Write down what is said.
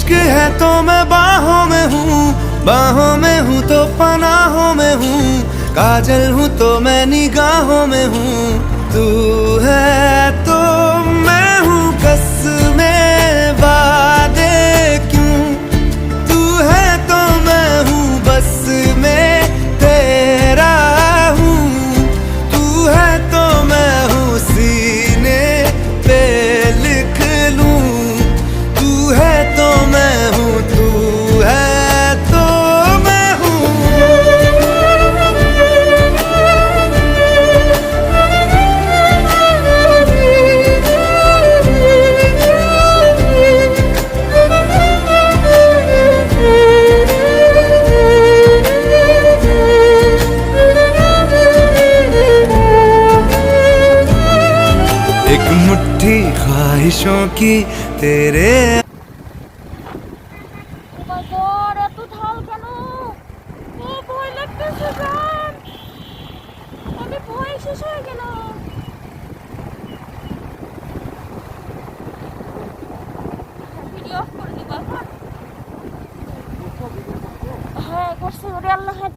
इश्क है तो मैं बाहों में हूँ तो पनाहों में हूँ, काजल हूँ तो मैं निगाहों में हूँ। तू है तो मैं हूँ कसमें वादे क्यों, तू है तो मैं हूँ बस में तेरा हूँ, तू है तो मैं हूँ सीने पे लिख लूं, तू है तो मैं हूँ, तू है तो मैं हूँ। एक मुट्ठी ख्वाहिशों की तेरे ও মাই গড, এত ঢাল কেন? ও ভয় লাগতেছে জান, আমি ভয় শেষ হয়ে গেলাম। ভিডিও অফ করে দিব এখন। হ্যাঁ করছি, ওরে আল্লাহ।